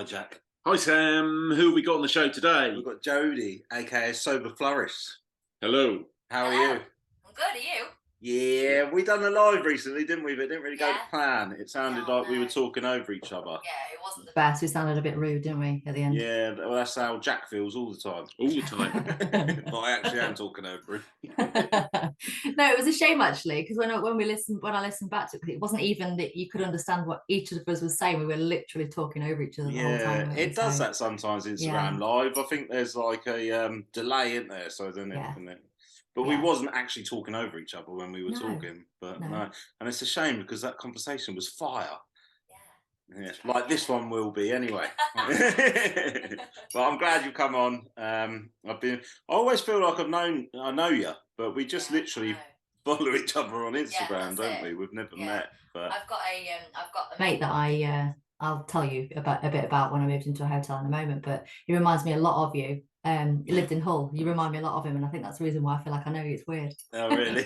Jack. Hi Sam, who have we got on the show today? We've got Jodi, aka Sober Flourish. Hello. How are you? I'm good, are you? Yeah, we done a live recently, didn't we? But it didn't really go to Yeah. plan. It sounded like we were talking over each other. Yeah, it wasn't the best. We sounded a bit rude, didn't we, at the end? Yeah, well, that's how Jack feels all the time. All the time. But I actually am talking over him. No, it was a shame actually, because when I listened back to it, it wasn't even that you could understand what each of us was saying. We were literally talking over each other the whole time. Yeah, it does that sometimes Instagram Live. I think there's like a delay in there, so then but we wasn't actually talking over each other when we were talking. But no, and it's a shame because that conversation was fire. Yeah, like this one will be anyway. But I'm glad you come on. I always feel like I know you, but we just literally follow each other on Instagram, don't we? We've never met. But I've got a mate that I'll tell you a bit about when I moved into a hotel in a moment. But he reminds me a lot of you. He lived in Hull. You remind me a lot of him, and I think that's the reason why I feel like I know you. It's weird. Oh, really?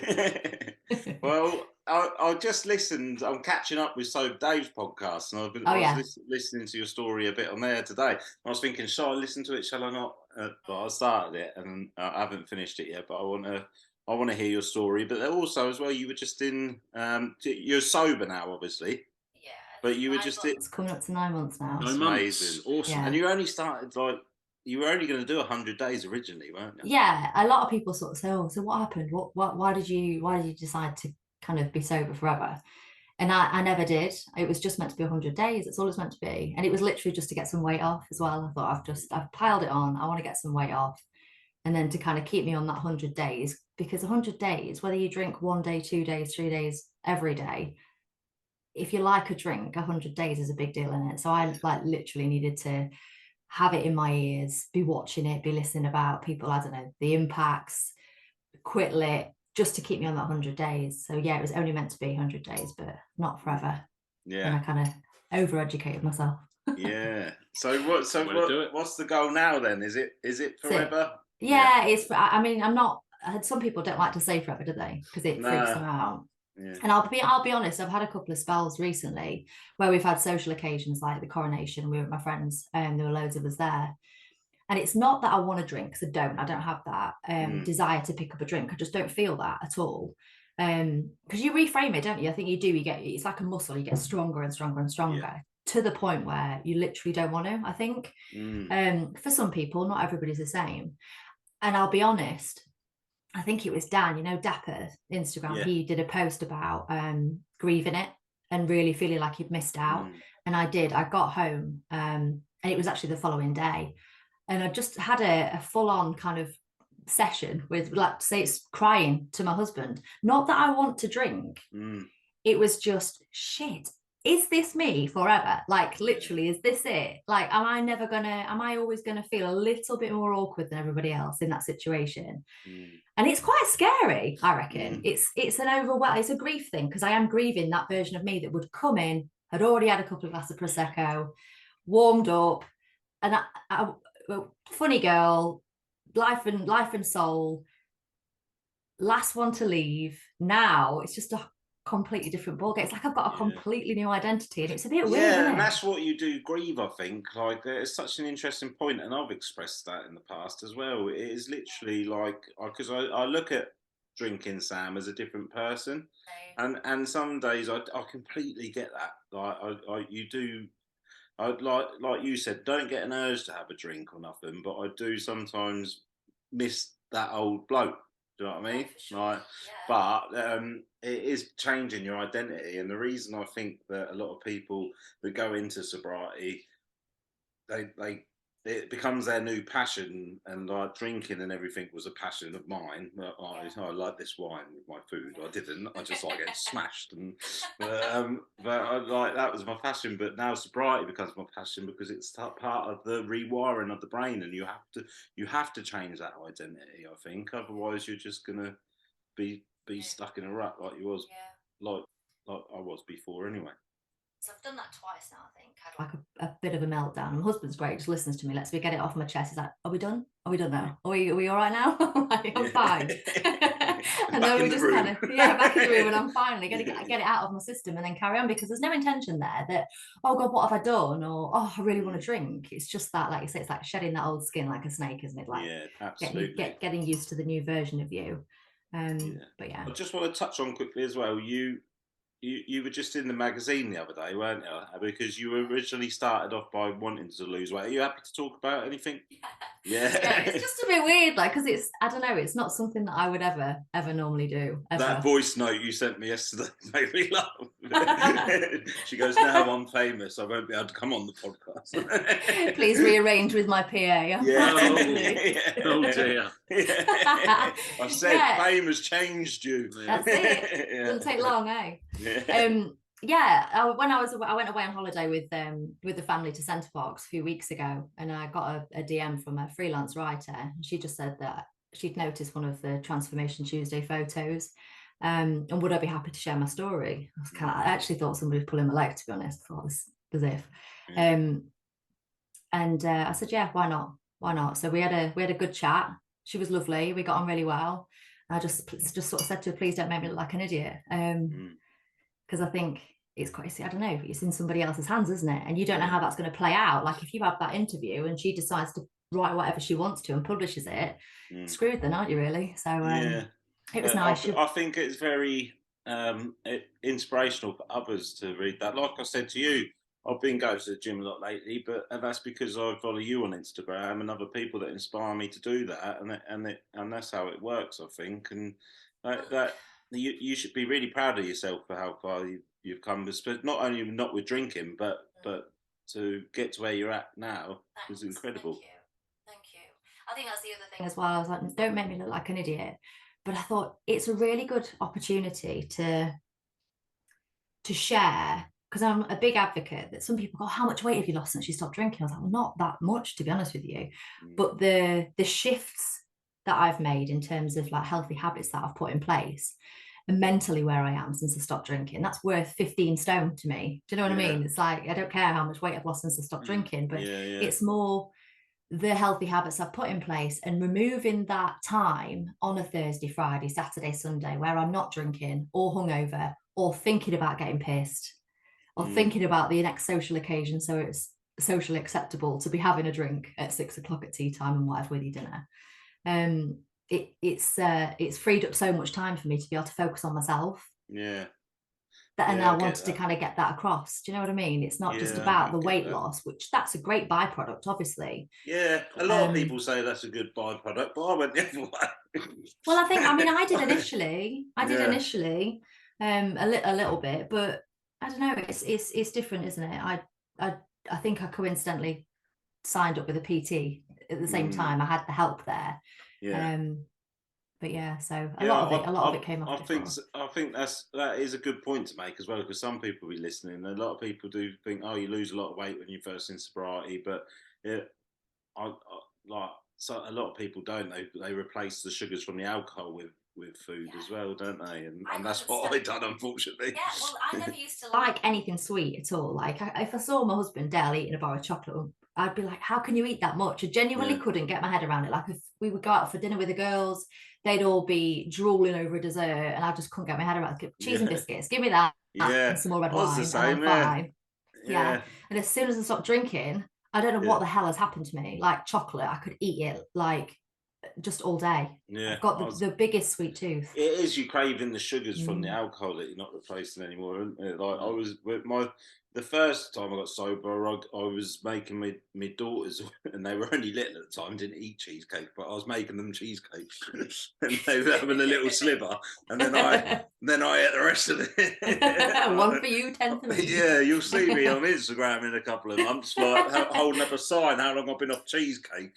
Well, I just listened. I'm catching up with Dave's podcast, and I was listening to your story a bit on there today. I was thinking, shall I listen to it? Shall I not? But I started it, and I haven't finished it yet. But I want to hear your story. But also, as well, you were just in. You're sober now, obviously. Yeah. But you were just. It's coming up to 9 months now. That's amazing. Awesome. Yeah. And you only started you were only going to do 100 days originally, weren't you? Yeah, a lot of people sort of say, "Oh, so what happened? Why did you decide to kind of be sober forever?" And I never did. It was just meant to be 100 days. That's all it's meant to be. And it was literally just to get some weight off as well. I thought I've piled it on. I want to get some weight off, and then to kind of keep me on that 100 days, because 100 days, whether you drink 1 day, 2 days, 3 days, every day, if you like a drink, 100 days is a big deal in it. So I literally needed to have it in my ears, be watching it, be listening about people, I don't know, the impacts, quit lit, just to keep me on that 100 days. So yeah, it was only meant to be 100 days, but not forever. Yeah. And I kind of overeducated myself. Yeah. So what's the goal now then? Is it forever? Yeah, it's, I mean, some people don't like to say forever, do they? Because it freaks them out. Yeah. And I'll be honest, I've had a couple of spells recently where we've had social occasions like the coronation. We were with my friends, and there were loads of us there. And it's not that I want to drink, because I don't have that desire to pick up a drink. I just don't feel that at all. Because you reframe it, don't you? I think you do. It's like a muscle. You get stronger and stronger and stronger to the point where you literally don't want to, I think. For some people, not everybody's the same. And I'll be honest, I think it was Dan, Dapper, Instagram. Yeah. He did a post about grieving it and really feeling like he'd missed out. And I did. I got home and it was actually the following day. And I just had a full-on kind of session with, say, it's crying to my husband. Not that I want to drink. It was just, shit, is this me forever? Literally, is this it? Am I always gonna feel a little bit more awkward than everybody else in that situation? And it's quite scary, I reckon. It's it's a grief thing, because I am grieving that version of me that would come in, had already had a couple of glasses of Prosecco, warmed up, and I funny girl, life and soul, last one to leave. Now it's just a completely different ballgame. It's like I've got a completely new identity, and it's a bit weird. Yeah, isn't and it? that's what you do grieve, I think. It's such an interesting point, and I've expressed that in the past as well. It is literally because I look at drinking Sam as a different person, and some days I completely get that. You do. Like you said, don't get an urge to have a drink or nothing, but I do sometimes miss that old bloke. Do you know what I mean? Sure. But it is changing your identity, and the reason I think that a lot of people that go into sobriety, it becomes their new passion, and drinking and everything was a passion of mine. I like this wine with my food. I didn't. I just like getting smashed, but that was my passion. But now sobriety becomes my passion because it's part of the rewiring of the brain, and you have to change that identity. I think otherwise you're just gonna be stuck in a rut like you was, like I was before anyway. So I've done that twice now, I think. Like a bit of a meltdown. My husband's great, just listens to me, lets me get it off my chest. He's like, are we done? Are we done now? Are we all right now? I'm fine. And Back then in we the just room. kind of back in the room, and I'm finally going to get it out of my system and then carry on, because there's no intention there that, oh God, what have I done? Or, oh, I really want to drink. It's just that, like you say, it's like shedding that old skin like a snake, isn't it? Like Yeah, absolutely. getting used to the new version of you. But yeah. I just want to touch on quickly as well. You were just in the magazine the other day, weren't you? Because you originally started off by wanting to lose weight. Are you happy to talk about anything? Yeah. It's just a bit weird, like, because it's, I don't know, it's not something that I would ever normally do. Ever. That voice note you sent me yesterday made me laugh. She goes, now I'm famous, I won't be able to come on the podcast. Please rearrange with my PA. Yeah. Oh dear. Yeah. I said fame has changed you. That's it. Doesn't take long, eh? When I went away on holiday with the family to Centre Parks a few weeks ago, and I got a DM from a freelance writer, and she just said that she'd noticed one of the Transformation Tuesday photos, and would I be happy to share my story? I actually thought somebody was pulling my leg, to be honest. I thought it was as if, and I said, yeah, why not? So we had a good chat. She was lovely. We got on really well. I just sort of said to her, please don't make me look like an idiot. Because I think it's quite, I don't know, it's in somebody else's hands, isn't it? And you don't know how that's going to play out. Like, if you have that interview and she decides to write whatever she wants to and publishes it, screwed then, aren't you, really? So it was nice. I think it's very inspirational for others to read that. Like I said to you, I've been going to the gym a lot lately, and that's because I follow you on Instagram and other people that inspire me to do that, and that's how it works, I think. And that you should be really proud of yourself for how far you've come, but not only not with drinking, but to get to where you're at now is incredible. Thank you. I think that's the other thing as well. I was like, don't make me look like an idiot. But I thought it's a really good opportunity to share, because I'm a big advocate that some people go, how much weight have you lost since you stopped drinking? I was like, well, not that much, to be honest with you. But the shifts that I've made in terms of like healthy habits that I've put in place, and mentally where I am since I stopped drinking, that's worth 15 stone to me. Do you know what I mean? It's like, I don't care how much weight I've lost since I stopped drinking, but it's more the healthy habits I've put in place, and removing that time on a Thursday, Friday, Saturday, Sunday, where I'm not drinking or hungover or thinking about getting pissed or thinking about the next social occasion, so it's socially acceptable to be having a drink at 6 o'clock at tea time and whatever with your dinner. It's freed up so much time for me to be able to focus on myself. And I wanted to kind of get that across. Do you know what I mean? It's not just about the weight loss, which that's a great byproduct, obviously. Yeah, a lot of people say that's a good byproduct, but I went the other way. Well, I did initially. A little bit, but I don't know. It's different, isn't it? I think I coincidentally signed up with a PT at the same time. I had the help there. But yeah, so a lot of it came off. I think that is a good point to make as well, because some people will be listening. A lot of people do think, oh, you lose a lot of weight when you're first in sobriety, but so a lot of people don't. They replace the sugars from the alcohol with food as well, don't they? And that's what I done, unfortunately. Yeah, well, I never used to like anything sweet at all. Like if I saw my husband Dale eating a bar of chocolate, I'd be like, how can you eat that much? I genuinely couldn't get my head around it. Like if we would go out for dinner with the girls, they'd all be drooling over a dessert, and I just couldn't get my head around it. Cheese and biscuits, give me that, and some more red wine, and I'm fine. Yeah. And as soon as I stopped drinking, I don't know what the hell has happened to me. Like chocolate, I could eat it like just all day. I've got the biggest sweet tooth. It is, you craving the sugars from the alcohol that you're not replacing anymore, isn't it? Like I was with the first time I got sober, I was making my daughters, and they were only little at the time, didn't eat cheesecake, but I was making them cheesecake, and they were having a little sliver, and then I ate the rest of it. 1 for you, 10 for me. Yeah, you'll see me on Instagram in a couple of months, like holding up a sign how long I've been off cheesecake.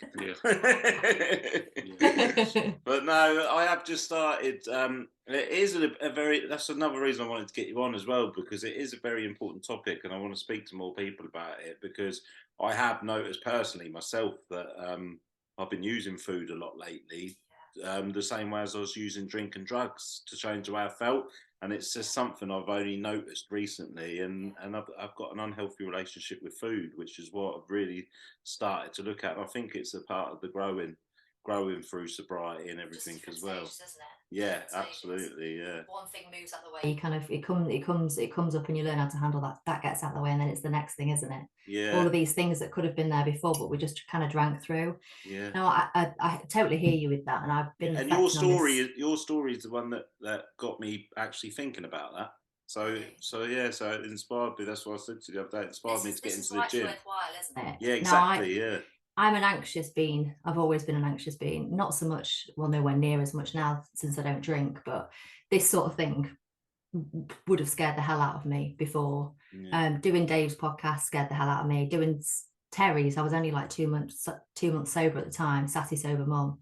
But no, I have just started. It is that's another reason I wanted to get you on as well, because it is a very important topic, and I want to speak to more people about it, because I have noticed personally myself that I've been using food a lot lately, the same way as I was using drink and drugs to change the way I felt. And it's just something I've only noticed recently, and I've got an unhealthy relationship with food, which is what I've really started to look at. And I think it's a part of the growing through sobriety and everything as well. Stages, isn't it? Yeah, absolutely. Yeah. One thing moves out of the way, you kind of it comes up, and you learn how to handle that. That gets out of the way, and then it's the next thing, isn't it? Yeah. All of these things that could have been there before, but we just kind of drank through. Yeah. No, I totally hear you with that, and I've been. And your story is the one that got me actually thinking about that. So it inspired me. That's what I said to you the other day. It inspired me to get into the gym. Worthwhile, isn't it? Yeah, exactly. I'm an anxious being. I've always been an anxious being. Not so much, well, nowhere near as much now since I don't drink, but this sort of thing would have scared the hell out of me before. Yeah. Doing Dave's podcast scared the hell out of me. Doing Terry's, I was only like 2 months sober at the time, sassy sober mum.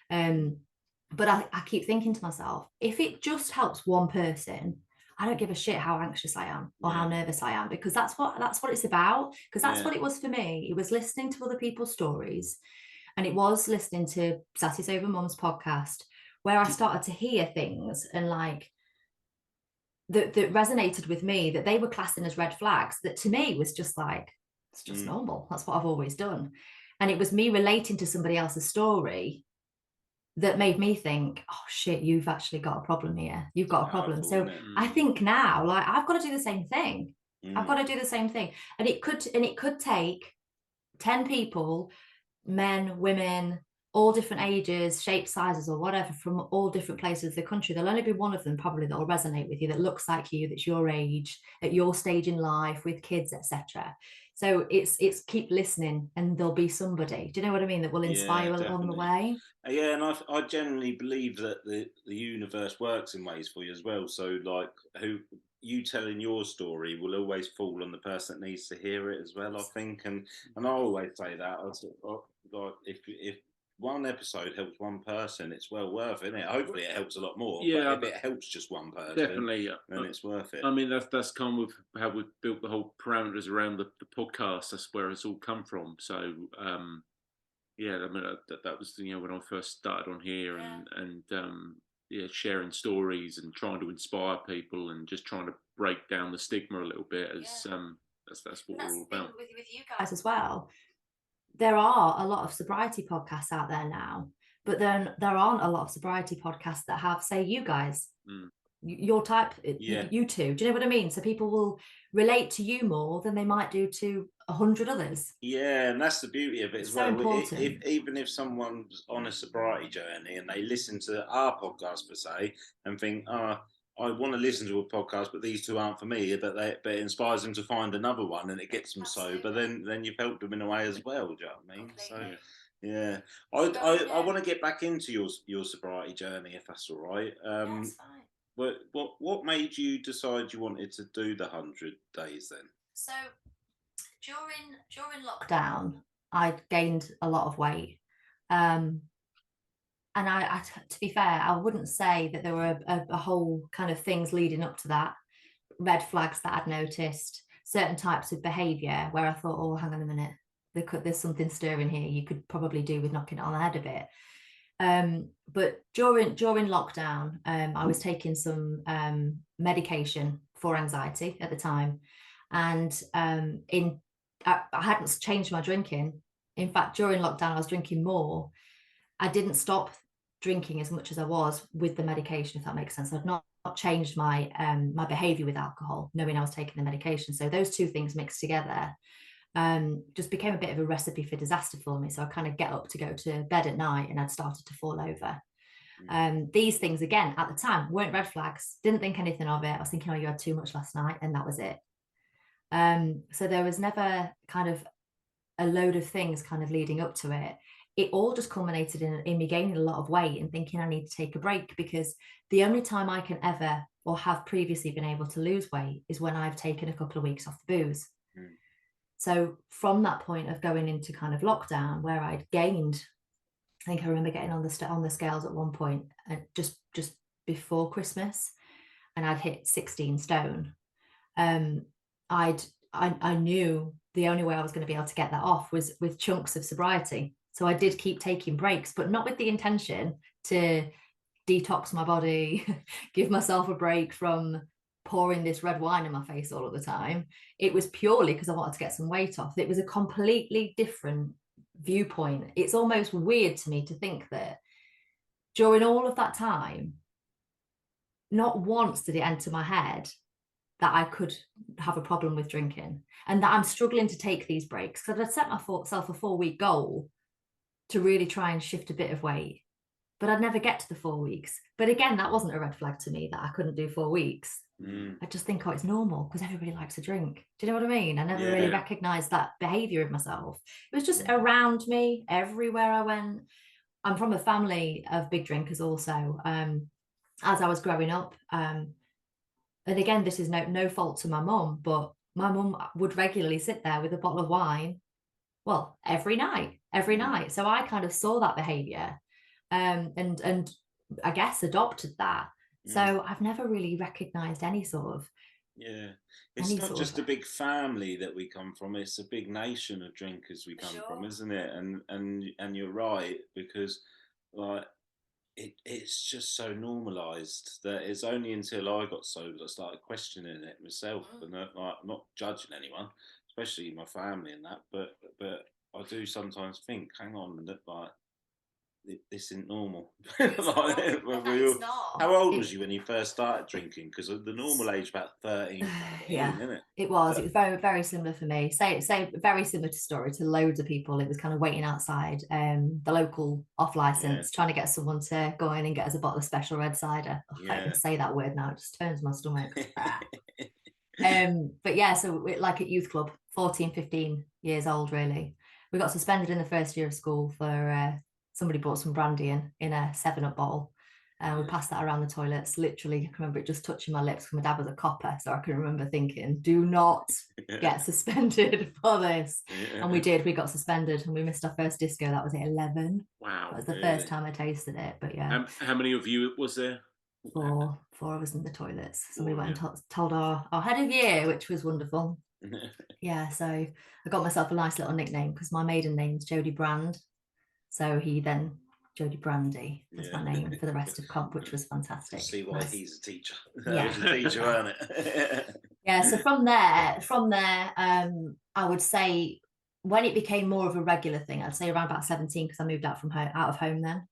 But I keep thinking to myself, if it just helps one person, I don't give a shit how anxious I am or how nervous I am, because that's what it's about. Because that's what it was for me. It was listening to other people's stories, and it was listening to Sassy Sober Mum's podcast, where I started to hear things and like that resonated with me, that they were classing as red flags, that to me was just like, it's just normal. That's what I've always done. And it was me relating to somebody else's story that made me think, oh shit, you've actually got a problem here. You've got a problem. So I think now, like, I've got to do the same thing. I've got to do the same thing. And it could take 10 people, men, women, all different ages, shapes, sizes, or whatever, from all different places of the country. There'll only be one of them probably that will resonate with you, that looks like you, that's your age, at your stage in life, with kids, etc. So it's keep listening, and there'll be somebody, do you know what I mean, that will inspire along the way. Yeah, and I generally believe that the universe works in ways for you as well. So like, who you telling your story will always fall on the person that needs to hear it as well, I think. And I always say that, like, if one episode helps one person, it's well worth it, isn't it? Hopefully it helps a lot more. Yeah, but if it helps just one person, definitely, then it's worth it. I mean, that's kind of how we've built the whole parameters around the podcast. That's where it's all come from. So yeah, I mean, that was, you know, when I first started on here, and sharing stories and trying to inspire people and just trying to break down the stigma a little bit. As that's what we're all about. With you guys as well, there are a lot of sobriety podcasts out there now, but then there aren't a lot of sobriety podcasts that have, say, you guys, your type, you two. Do you know what I mean? So people will relate to you more than they might do to 100 others. Yeah, and that's the beauty of it as well. Important. Even if someone's on a sobriety journey and they listen to our podcast, per se, and think, I want to listen to a podcast, but these two aren't for me. But it inspires them to find another one, and it gets them sober. Then you've helped them in a way as well. Do you know what I mean? Completely. So yeah, I want to get back into your sobriety journey, if that's all right. That's fine. But what made you decide you wanted to do the 100 days then? So during lockdown, I'd gained a lot of weight. And I, to be fair, I wouldn't say that there were a whole kind of things leading up to that, red flags that I'd noticed, certain types of behaviour where I thought, oh, hang on a minute, there's something stirring here. You could probably do with knocking it on the head a bit. But during lockdown, I was taking some medication for anxiety at the time, and I hadn't changed my drinking. In fact, during lockdown, I was drinking more. I didn't stop drinking as much as I was with the medication, if that makes sense. I'd not changed my my behaviour with alcohol, knowing I was taking the medication. So those two things mixed together just became a bit of a recipe for disaster for me. So I kind of get up to go to bed at night, and I'd started to fall over. These things, again, at the time, weren't red flags. Didn't think anything of it. I was thinking, oh, you had too much last night, and that was it. So there was never kind of a load of things kind of leading up to it. It all just culminated in me gaining a lot of weight and thinking I need to take a break, because the only time I can ever or have previously been able to lose weight is when I've taken a couple of weeks off the booze. So from that point of going into kind of lockdown, where I'd gained, I think I remember getting on the scales at one point, just before Christmas, and I'd hit 16 stone. I knew the only way I was going to be able to get that off was with chunks of sobriety. So I did keep taking breaks, but not with the intention to detox my body, give myself a break from pouring this red wine in my face all of the time. It was purely because I wanted to get some weight off. It was a completely different viewpoint. It's almost weird to me to think that during all of that time, not once did it enter my head that I could have a problem with drinking and that I'm struggling to take these breaks, because I'd set myself a 4-week goal to really try and shift a bit of weight, but I'd never get to the 4 weeks. But again, that wasn't a red flag to me that I couldn't do 4 weeks. I just think, oh, it's normal because everybody likes to drink. Do you know what I mean? I never really recognized that behavior in myself. It was just around me everywhere I went. I'm from a family of big drinkers also. As I was growing up, and again, this is no fault to my mum, but my mum would regularly sit there with a bottle of wine, well, every night. So I kind of saw that behavior, and I guess adopted that. So I've never really recognized any sort of it's not just a big family that we come from, it's a big nation of drinkers we come from, isn't it? And you're right, because like it's just so normalized that it's only until I got sober that I started questioning it myself, and like, I'm not judging anyone, especially my family and that, but I do sometimes think, hang on, that like this isn't normal. How old was you when you first started drinking? Because the normal age about 13, 14, isn't it? It was very, very similar for me. Say very similar to story to loads of people. It was kind of waiting outside the local off license, trying to get someone to go in and get us a bottle of special red cider. I can't even say that word now, it just turns my stomach. But yeah, so like at youth club, 14, 15 years old, really. We got suspended in the first year of school for somebody brought some brandy in a 7-Up bottle. We passed that around the toilets. Literally, I can remember it just touching my lips because my dad was a copper. So I can remember thinking, do not get suspended for this. And we did. We got suspended and we missed our first disco. That was at 11. Wow. That was the first time I tasted it. But yeah. How many of you was there? Four of us in the toilets. So we went and told our head of year, which was wonderful. Yeah, so I got myself a nice little nickname because my maiden name's Jodi Brand. So he then, Jodi Brandy was my name for the rest of comp, which was fantastic. See why he's a teacher. He's a teacher, aren't it? Yeah, so from there, I would say when it became more of a regular thing, I'd say around about 17, because I moved out of home then.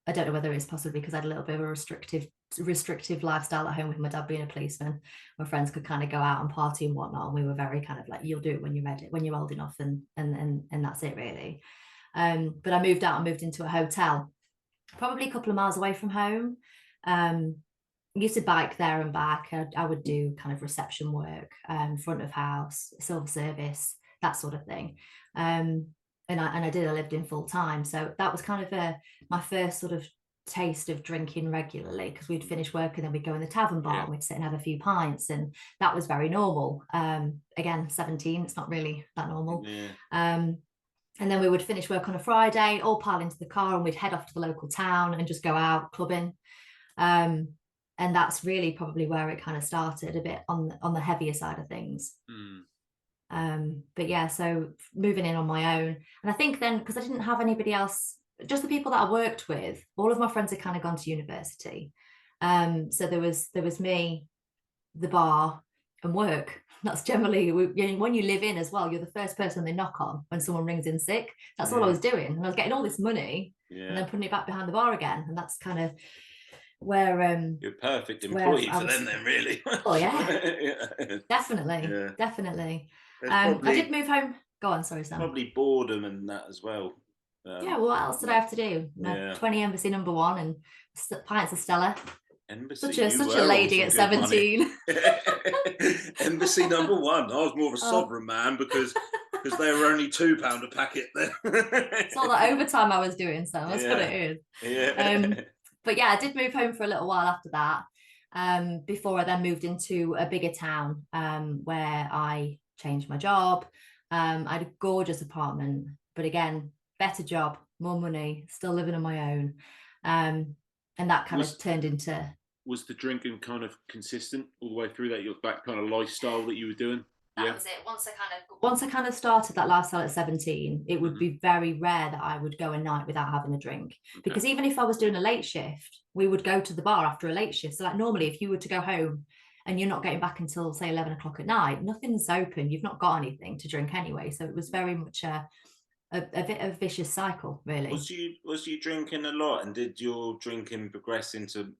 I don't know whether it's possibly because I had a little bit of a restrictive lifestyle at home with my dad being a policeman. My friends could kind of go out and party and whatnot, and we were very kind of like, you'll do it when you're ready, when you're old enough, and that's it really. But I moved out and moved into a hotel, probably a couple of miles away from home. Used to bike there and back. I would do kind of reception work, front of house, silver service, that sort of thing. And I lived in full time. So that was kind of my first sort of taste of drinking regularly, because we'd finish work and then we'd go in the tavern bar and we'd sit and have a few pints, and that was very normal. Again, 17, it's not really that normal. And then we would finish work on a Friday, all pile into the car, and we'd head off to the local town and just go out clubbing. And that's really probably where it kind of started, a bit on the heavier side of things. But yeah, so moving in on my own, and I think then, because I didn't have anybody else, just the people that I worked with, all of my friends had kind of gone to university. So there was me, the bar, and work. That's generally, when you live in as well, you're the first person they knock on when someone rings in sick. That's all I was doing, and I was getting all this money and then putting it back behind the bar again, and that's kind of where you're a perfect employee for them then, really. Oh yeah. Definitely. I did move home. Go on, sorry, Sam. Probably boredom and that as well. Yeah, well, what else did I have to do? 20 Embassy #1 and pints of Stella. Embassy, such a lady at 17. Embassy #1. I was more of a sovereign man because they were only £2 a packet then. It's all that overtime I was doing, so that's what it is. But yeah, I did move home for a little while after that, before I then moved into a bigger town, where I changed my job. I had a gorgeous apartment, but again, better job, more money, still living on my own. And that kind of turned into... Was the drinking kind of consistent all the way through that kind of lifestyle that you were doing? That was it. Once I kind of started that lifestyle at 17, it would be very rare that I would go a night without having a drink. Because even if I was doing a late shift, we would go to the bar after a late shift. So like normally if you were to go home and you're not getting back until say 11 o'clock at night, nothing's open, you've not got anything to drink anyway. So it was very much a vicious cycle, really. Was you drinking a lot, and did your drinking progress into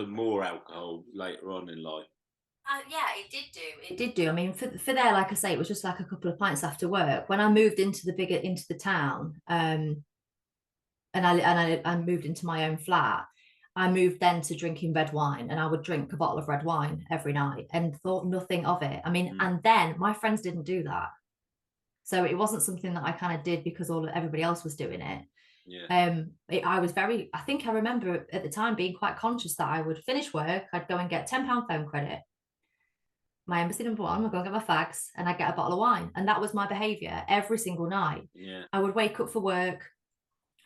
more alcohol later on in life? Yeah, it did do. It did do. I mean, for there, like I say, it was just like a couple of pints after work. When I moved into the town, and I moved into my own flat, I moved then to drinking red wine, and I would drink a bottle of red wine every night and thought nothing of it. I mean, and then my friends didn't do that. So it wasn't something that I kind of did because everybody else was doing it. Yeah. I think I remember at the time being quite conscious that I would finish work, I'd go and get £10 phone credit, my embassy number one, I'd go and get my fags, and I'd get a bottle of wine. And that was my behaviour every single night. Yeah. I would wake up for work,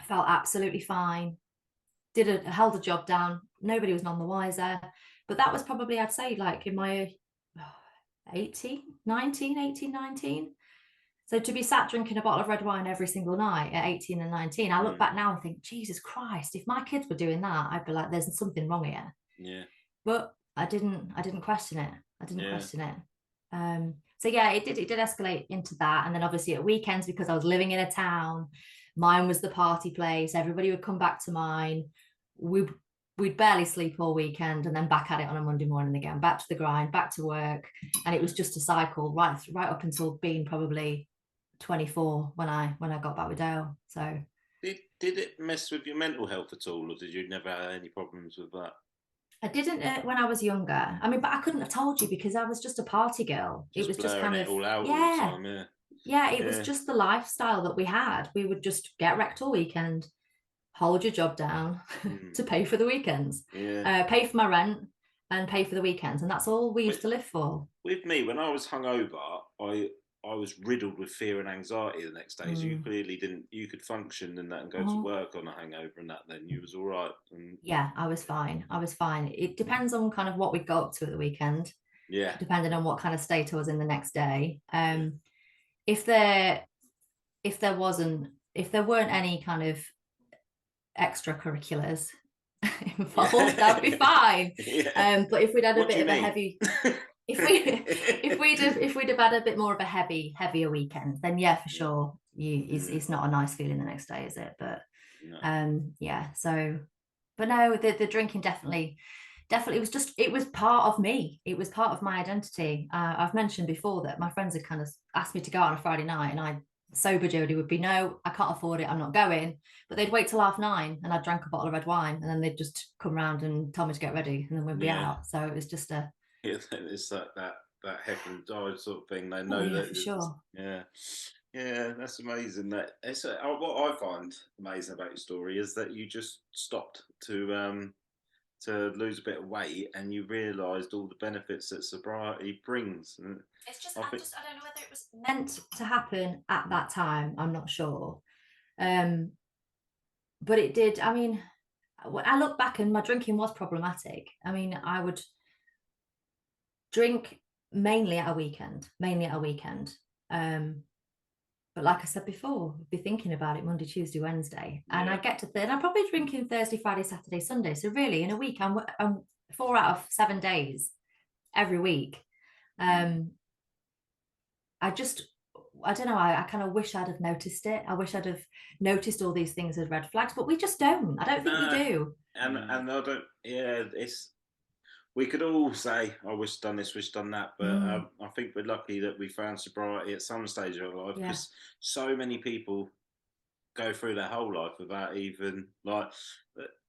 felt absolutely fine, held a job down, nobody was none the wiser. But that was probably, I'd say, like in my 18, 19. So to be sat drinking a bottle of red wine every single night at 18 and 19, I look back now and think, Jesus Christ, if my kids were doing that, I'd be like, there's something wrong here. Yeah. But I didn't question it. Question it. So yeah, it did escalate into that. And then obviously at weekends, because I was living in a town, mine was the party place. Everybody would come back to mine. We'd barely sleep all weekend, and then back at it on a Monday morning again, back to the grind, back to work. And it was just a cycle right up until being probably 24 when I got back with Dale. So did it mess with your mental health at all, or did you never have any problems with that? I didn't when I was younger. I mean, but I couldn't have told you because I was just a party girl. It was just kind of all out all the time, it was just the lifestyle that we had. We would just get wrecked all weekend, hold your job down to pay for the weekends, pay for my rent and pay for the weekends, and that's all we used to live for. With me, when I was hungover, I was riddled with fear and anxiety the next day. So you clearly didn't. You could function and that and go to work on a hangover and that. Then you was all right. Yeah, I was fine. It depends on kind of what we got up to at the weekend. Yeah. Depending on what kind of state I was in the next day. If there weren't any kind of extracurriculars involved, that'd be fine. Yeah. But if we'd had a bit of a heavy if we'd have had a bit more of a heavier weekend, then yeah, for sure, it's not a nice feeling the next day, is it? But yeah. So, but no, the drinking definitely it was part of me. It was part of my identity. I've mentioned before that my friends had kind of asked me to go out on a Friday night, and sober Jodi would be, no, I can't afford it, I'm not going. But they'd wait till 9:30 and I'd drank a bottle of red wine, and then they'd just come round and tell me to get ready, and then we'd be out. So it was just it's that heckle and dive sort of thing. They know that for sure. Yeah, that's amazing. That it's what I find amazing about your story is that you just stopped to lose a bit of weight, and you realised all the benefits that sobriety brings. It's just I don't know whether it was meant to happen at that time. I'm not sure, but it did. I mean, when I look back, and my drinking was problematic. I mean, I would drink mainly at a weekend. But like I said before, I'd be thinking about it Monday, Tuesday, Wednesday, and I get to I'm probably drinking Thursday, Friday, Saturday, Sunday. So really, in a week, I'm 4 out of 7 days every week. I don't know. I kind of wish I'd have noticed it. I wish I'd have noticed all these things as red flags, but we just don't. I don't think we do. And I don't. Yeah, we could all say, I wish done this, wish done that, but I think we're lucky that we found sobriety at some stage of our life, because so many people go through their whole life without even like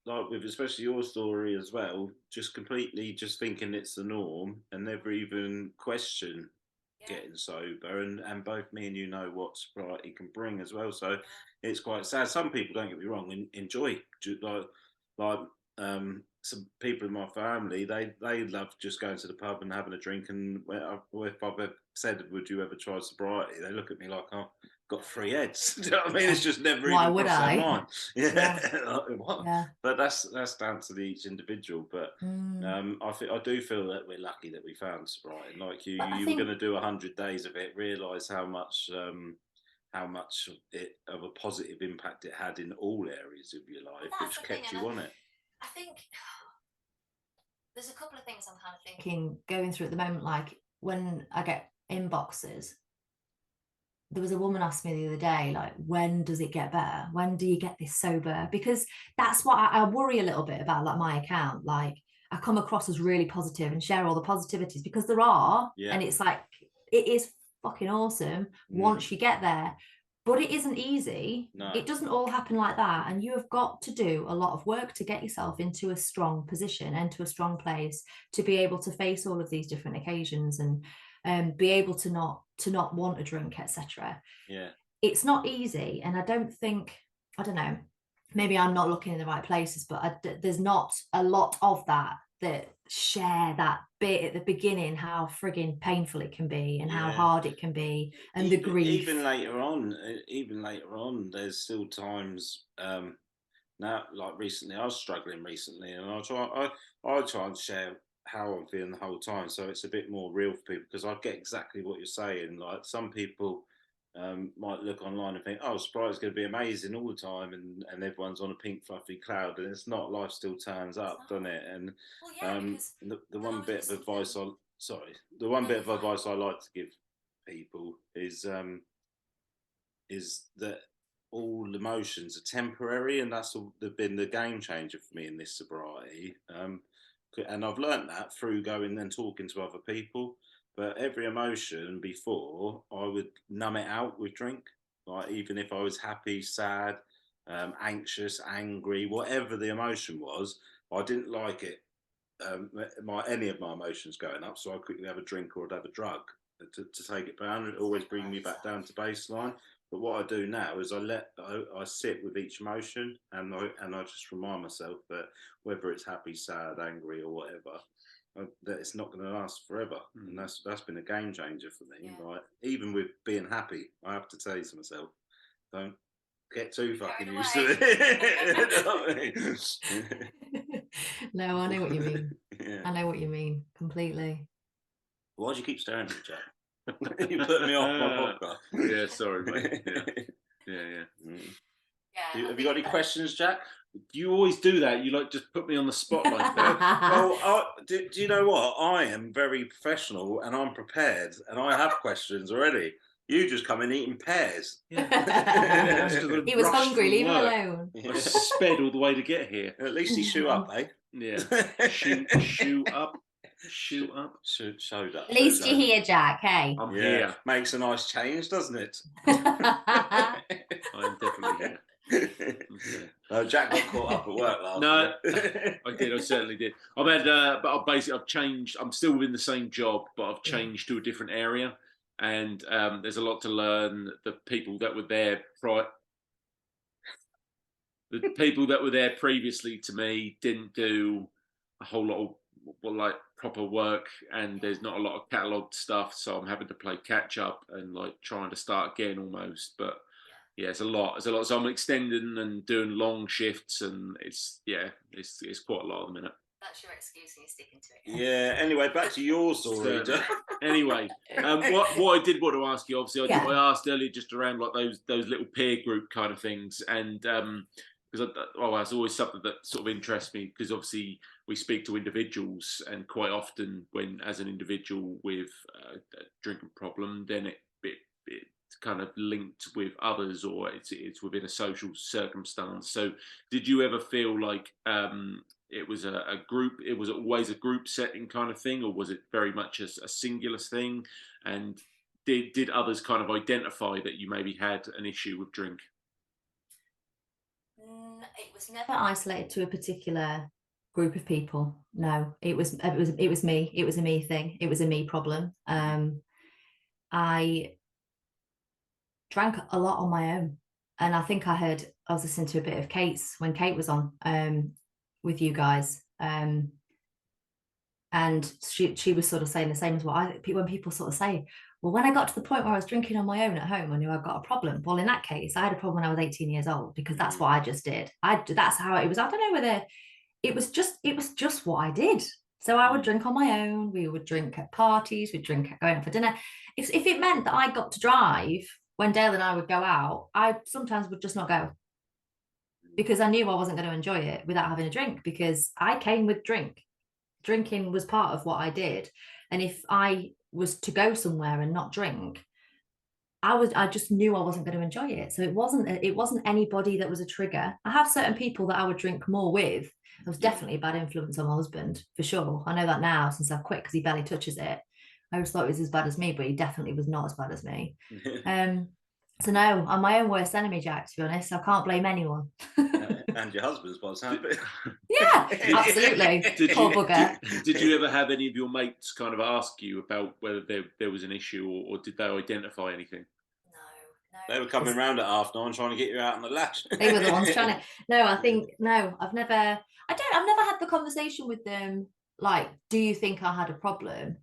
with especially your story as well, just completely just thinking it's the norm and never even question getting sober. And both me and you know what sobriety can bring as well. So it's quite sad. Some people, don't get me wrong, enjoy like some people in my family, they love just going to the pub and having a drink. And if I've ever said, would you ever try sobriety, they look at me like, oh, got 3 heads. Do you know what I mean? It's just never Why even would crossed I? their mind. Yeah. But that's down to each individual. But I do feel that we're lucky that we found sobriety. Like you were going to do 100 days of it, realise how much of a positive impact it had in all areas of your life, which kept you on it. I think there's a couple of things I'm kind of thinking going through at the moment, like when I get inboxes there was a woman asked me the other day, like, when does it get better? When do you get this sober? Because that's what I worry a little bit about, like my account. Like, I come across as really positive and share all the positivities, because there are, and it's like, it is fucking awesome once you get there. But it isn't easy. No. It doesn't all happen like that. And you have got to do a lot of work to get yourself into a strong position and to a strong place to be able to face all of these different occasions and be able to not want a drink, etc. Yeah. It's not easy. And I don't know, maybe I'm not looking in the right places, but there's not a lot of that share that bit at the beginning, how frigging painful it can be and how hard it can be, and the grief. Even later on, there's still times now, like recently, I was struggling recently, and I try and share how I'm feeling the whole time, so it's a bit more real for people, because I get exactly what you're saying. Like, some people might look online and think, oh, Sprite's going to be amazing all the time, and everyone's on a pink fluffy cloud, and it's not. Life still turns up, doesn't it? And the one bit of advice I like to give people is that all emotions are temporary, and that's been the game changer for me in this sobriety. And I've learned that through going and talking to other people. But every emotion before, I would numb it out with drink. Like, even if I was happy, sad, anxious, angry, whatever the emotion was, I didn't like it, any of my emotions going up. So I'd quickly have a drink, or I'd have a drug to take it down. It always bring me back down to baseline. But what I do now is I sit with each emotion, and I just remind myself that whether it's happy, sad, angry, or whatever, that it's not going to last forever. And that's been a game changer for me. Like, even with being happy, I have to tell you to myself, don't get too fucking used to it. No, I know what you mean. I know what you mean completely. Why do you keep staring at me, Jack? You put me off my podcast. Yeah, sorry, mate. Yeah. Have you got any questions, Jack? You always do that. You just put me on the spot like that. Well, do you know what? I am very professional, and I'm prepared, and I have questions already. You just come in eating pears. Yeah. He was hungry. Leave him alone. I sped all the way to get here. At least he shoe up, eh? Yeah. Shoe up. Showed up. At least you're here, Jack. Hey. I'm here. Makes a nice change, doesn't it? I'm definitely here. No, Jack got caught up at work last night. I did. I certainly did. I've changed. I'm still within the same job, but I've changed to a different area, and there's a lot to learn. The people that were there previously to me didn't do a whole lot of proper work, and there's not a lot of catalogued stuff, so I'm having to play catch up and trying to start again almost. But it's a lot. So I'm extending and doing long shifts, and it's quite a lot at the minute. That's your excuse, and you're sticking to it. Yeah. Anyway, back to your story. Anyway, what I did want to ask you, obviously, I asked earlier just around those little peer group kind of things, and because that's always something that sort of interests me, because obviously we speak to individuals, and quite often when as an individual with a drinking problem, then it's kind of linked with others, or it's within a social circumstance. So did you ever feel like it was a group, it was always a group setting kind of thing, or was it very much a singular thing? And did others kind of identify that you maybe had an issue with drink? It was never isolated to a particular group of people. No, it was me. It was a me thing. It was a me problem. I drank a lot on my own, and I think I was listening to a bit of Kate's when Kate was on with you guys, and she was sort of saying the same as when people sort of say, well, when I got to the point where I was drinking on my own at home, I knew I'd got a problem. Well, in that case, I had a problem when I was 18 years old, because that's what I just did. That's how it was. I don't know whether it was just what I did. So I would drink on my own. We would drink at parties. We'd drink going out for dinner. If it meant that I got to drive when Dale and I would go out, I sometimes would just not go, because I knew I wasn't going to enjoy it without having a drink, because I came with drink. Drinking was part of what I did. And if I was to go somewhere and not drink, I just knew I wasn't going to enjoy it. So it wasn't anybody that was a trigger. I have certain people that I would drink more with. There was definitely a bad influence on my husband, for sure. I know that now since I've quit, because he barely touches it. I always thought he was as bad as me, but he definitely was not as bad as me. So no, I'm my own worst enemy, Jack, to be honest. I can't blame anyone. And your husband's by the sound of it. Yeah, absolutely. Poor bugger. Did you ever have any of your mates kind of ask you about whether there was an issue, or did they identify anything? They were coming round at 9:30 trying to get you out on the lash. They were the ones trying to. No, I think no. I've never had the conversation with them. Like, do you think I had a problem?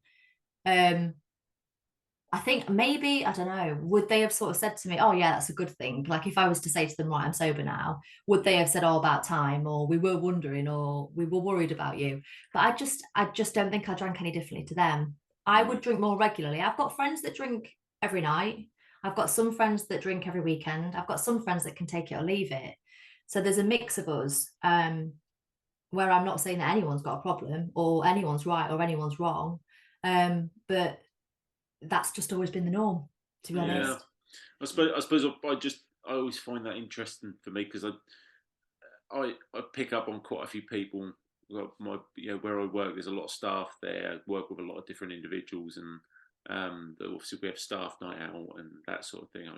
I think maybe, I don't know, would they have sort of said to me, oh yeah, that's a good thing? Like if I was to say to them, right, I'm sober now, would they have said, oh, about time, or we were wondering, or we were worried about you? But I just don't think I drank any differently to them. I would drink more regularly. I've got friends that drink every night. I've got some friends that drink every weekend. I've got some friends that can take it or leave it. So there's a mix of us, where I'm not saying that anyone's got a problem or anyone's right or anyone's wrong. But that's just always been the norm, to be honest. I suppose I always find that interesting for me, because I pick up on quite a few people. Like where I work, there's a lot of staff there. I work with a lot of different individuals, and obviously we have staff night out and that sort of thing.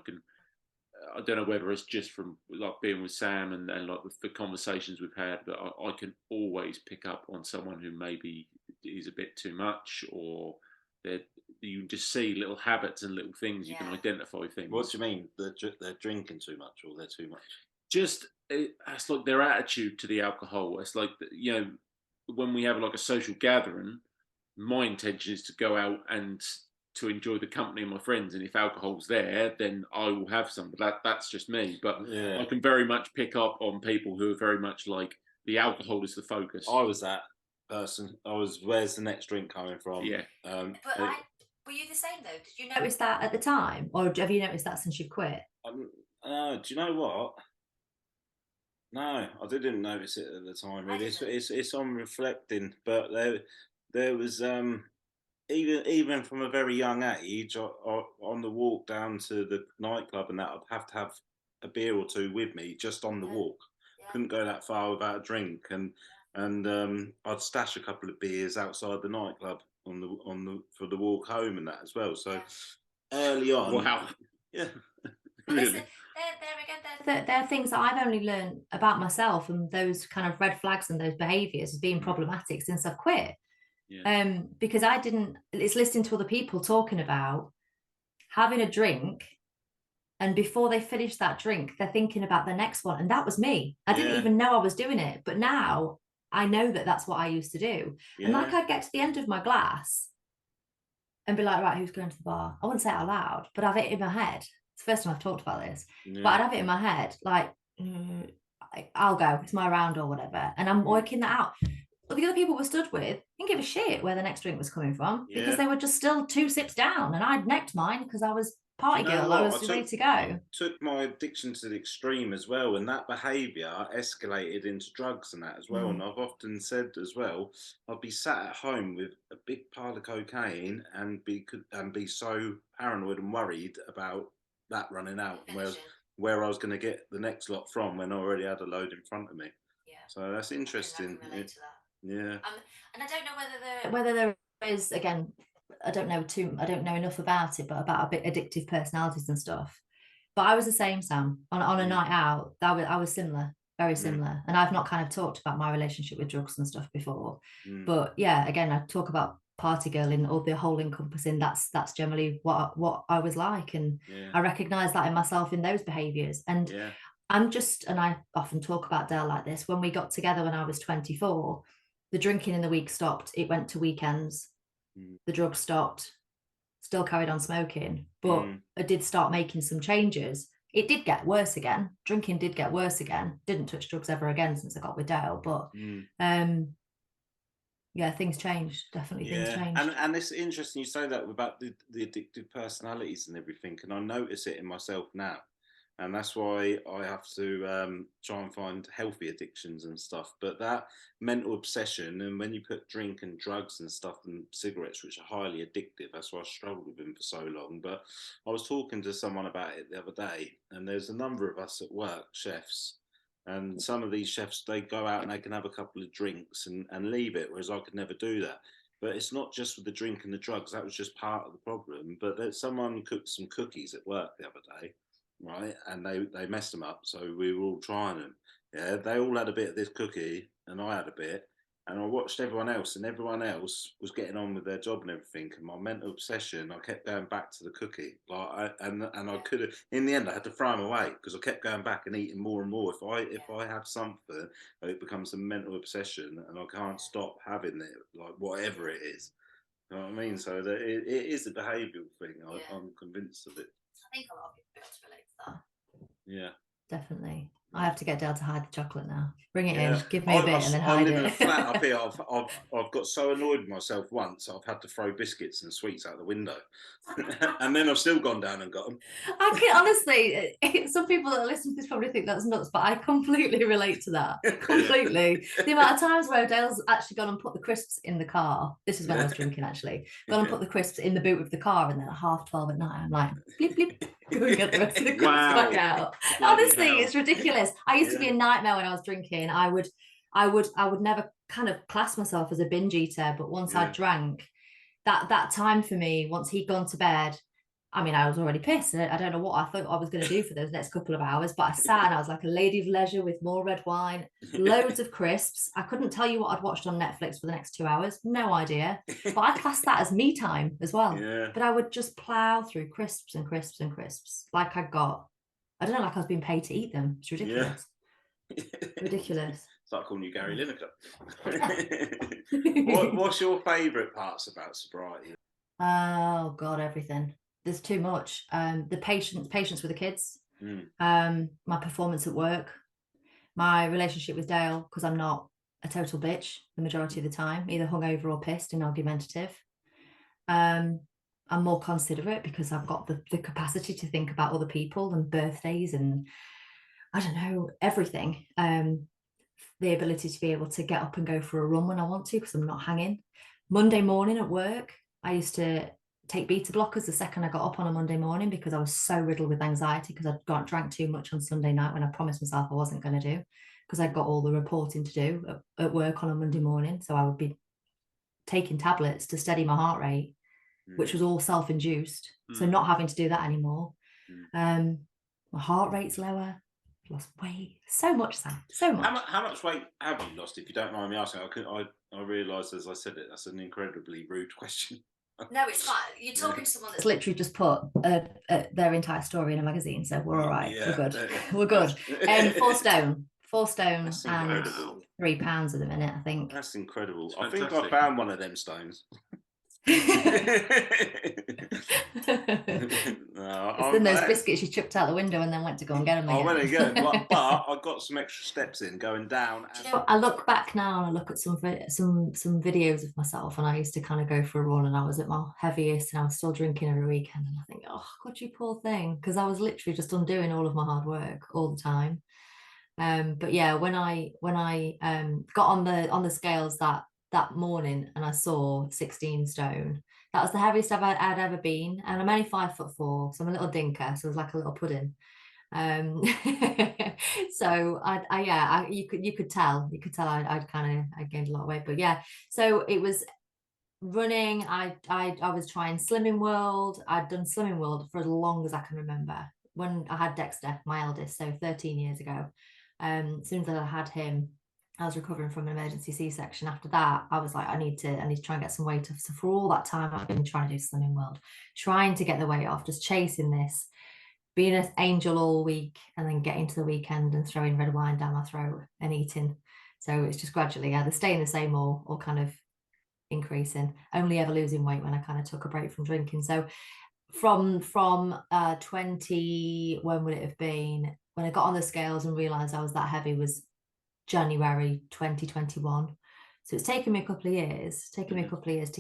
I don't know whether it's just from like being with Sam and like the conversations we've had, but I can always pick up on someone who maybe is a bit too much, or you just see little habits and little things. You can identify things. What do you mean? They're drinking too much, or they're too much? Just it's like their attitude to the alcohol. It's like, when we have like a social gathering, my intention is to go out and to enjoy the company of my friends, and if alcohol's there, then I will have some. But that's just me. But I can very much pick up on people who are very much like the alcohol is the focus. I was that person. Where's the next drink coming from? Yeah. Were you the same though? Did you notice that at the time, or have you noticed that since you've quit? Do you know what? No, I didn't notice it at the time. Really, it's on reflecting. But there was even from a very young age, on the walk down to the nightclub and that, I'd have to have a beer or two with me just on the walk. Couldn't go that far without a drink, and I'd stash a couple of beers outside the nightclub for the walk home and that as well. So early on, wow, yeah. Really? They're things that I've only learned about myself, and those kind of red flags and those behaviours as being problematic since I've quit. Because it's listening to other people talking about having a drink, and before they finish that drink, they're thinking about the next one. And that was me. I didn't even know I was doing it, but now I know that that's what I used to do. And like, I'd get to the end of my glass and be like, right, who's going to the bar? I wouldn't say it out loud, but I've it in my head. It's the first time I've talked about this, but I'd have it in my head, like, I'll go, it's my round or whatever. And I'm working that out. But the other people we stood with didn't give a shit where the next drink was coming from, because they were just still 2 sips down, and I'd necked mine because I was party girl. I was ready to go. I took my addiction to the extreme as well, and that behaviour escalated into drugs and that as well. And I've often said as well, I'd be sat at home with a big pile of cocaine and be so paranoid and worried about that running out, and where I was going to get the next lot from when I already had a load in front of me. So that's interesting. And I don't know whether there is, again, I don't know enough about it, but about a bit addictive personalities and stuff. But I was the same, Sam. On a night out, I was similar, very similar. And I've not kind of talked about my relationship with drugs and stuff before. But yeah, again, I talk about party girl in all the whole encompassing. That's generally what I was like, and I recognize that in myself in those behaviors. And and I often talk about Dale like this. When we got together when I was 24, the drinking in the week stopped. It went to weekends. The drugs stopped. Still carried on smoking, but I did start making some changes. It did get worse again. Drinking did get worse again. Didn't touch drugs ever again since I got with Dale. But things changed. Definitely things changed. And it's interesting you say that about the addictive personalities and everything. And I notice it in myself now. And that's why I have to try and find healthy addictions and stuff. But that mental obsession, and when you put drink and drugs and stuff and cigarettes, which are highly addictive, that's why I struggled with them for so long. But I was talking to someone about it the other day, and there's a number of us at work, chefs, and some of these chefs, they go out and they can have a couple of drinks and leave it, whereas I could never do that. But it's not just with the drink and the drugs, that was just part of the problem. But there's someone cooked some cookies at work the other day, right? And they messed them up, so we were all trying them. Yeah, they all had a bit of this cookie, and I had a bit, and I watched everyone else, and everyone else was getting on with their job and everything. And my mental obsession, I kept going back to the cookie, and I could have. In the end, I had to throw them away because I kept going back and eating more and more. If I have something, it becomes a mental obsession, and I can't stop having it, like whatever it is. You know what I mean? So that it is a behavioural thing. I'm convinced of it. I think a lot of people be able to relate to that. Yeah, definitely. I have to get Dale to hide the chocolate now. Bring it in, give me a bit, I and then hide live it. in a flat up here. I've got so annoyed with myself once. I've had to throw biscuits and sweets out the window, and then I've still gone down and got them. I can honestly, some people that listen to this probably think that's nuts, but I completely relate to that. Completely. The amount of times where Dale's actually gone and put the crisps in the car. This is when I was drinking, actually. Gone and put the crisps in the boot of the car, and then at 12:30 at night, I'm like, bleep, bleep. Go and get the rest of the crisps back out. Honestly, it's ridiculous. I used to be a nightmare when I was drinking. I would never kind of class myself as a binge eater, but once I drank, that time for me, once he'd gone to bed, I mean, I was already pissed. I don't know what I thought I was going to do for those next couple of hours, but I sat and I was like a lady of leisure with more red wine, loads of crisps. I couldn't tell you what I'd watched on Netflix for the next 2 hours. No idea. But I classed that as me time as well. Yeah. But I would just plow through crisps and crisps and crisps. Like I don't know, like I was being paid to eat them. It's ridiculous. Yeah. Ridiculous. It's like calling you Gary Lineker. What's your favourite parts about sobriety? Oh God, everything. There's too much. The patience with the kids, my performance at work, my relationship with Dale, because I'm not a total bitch the majority of the time, either hungover or pissed and argumentative. I'm more considerate because I've got the capacity to think about other people and birthdays and I don't know, everything. The ability to be able to get up and go for a run when I want to because I'm not hanging. Monday morning at work, I used to take beta blockers the second I got up on a Monday morning because I was so riddled with anxiety because I'd drank too much on Sunday night when I promised myself I wasn't going to do because I'd got all the reporting to do at work on a Monday morning. So I would be taking tablets to steady my heart rate, which was all self-induced. So not having to do that anymore. My heart rate's lower. Lost weight. So much, Sam. So much. How much weight have you lost, if you don't mind me asking? I realised as I said it, that's an incredibly rude question. No, it's fine. You're talking to someone that's It's literally just put their entire story in a magazine, so we're all right. Yeah. We're good. We're good. 4 stone. 4 stone That's and incredible. 3 pounds at the minute, I think. That's incredible. That's I think I fantastic. found one of them stones. It's in those biscuits you chucked out the window and then went to go and get them again. I went again, but I got some extra steps in going down. Do you know, I look back now and I look at some videos of myself and I used to kind of go for a run and I was at my heaviest and I was still drinking every weekend and I think, oh God, you poor thing, because I was literally just undoing all of my hard work all the time. But yeah, when I got on the scales that morning and I saw 16 stone, that was the heaviest I'd ever been, and I'm only 5'4", so I'm a little dinker, so it was like a little pudding. So you could tell I gained a lot of weight, but yeah, so it was running. I was trying Slimming World. I'd done Slimming World for as long as I can remember. When I had Dexter, my eldest, so 13 years ago. As soon as I had him, I was recovering from an emergency C-section. After that, I was like, I need to try and get some weight off. So for all that time, I've been trying to do Slimming World, trying to get the weight off, just chasing this, being an angel all week, and then getting to the weekend and throwing red wine down my throat and eating. So it's just gradually either staying the same or kind of increasing, only ever losing weight when I kind of took a break from drinking. So from 20, when would it have been, when I got on the scales and realized I was that heavy, was January 2021. So it's taken me a couple of years to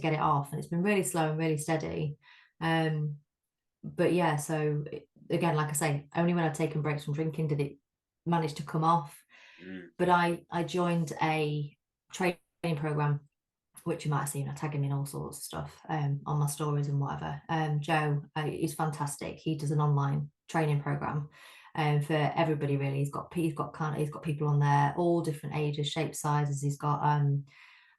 get it off, and it's been really slow and really steady. But yeah, so again, like I say, only when I've taken breaks from drinking did it manage to come off. But I joined a training program, which you might have seen. I tag him in all sorts of stuff on my stories and whatever. Joe is fantastic. He does an online training program for everybody really. He's got people on there, all different ages, shapes, sizes. He's got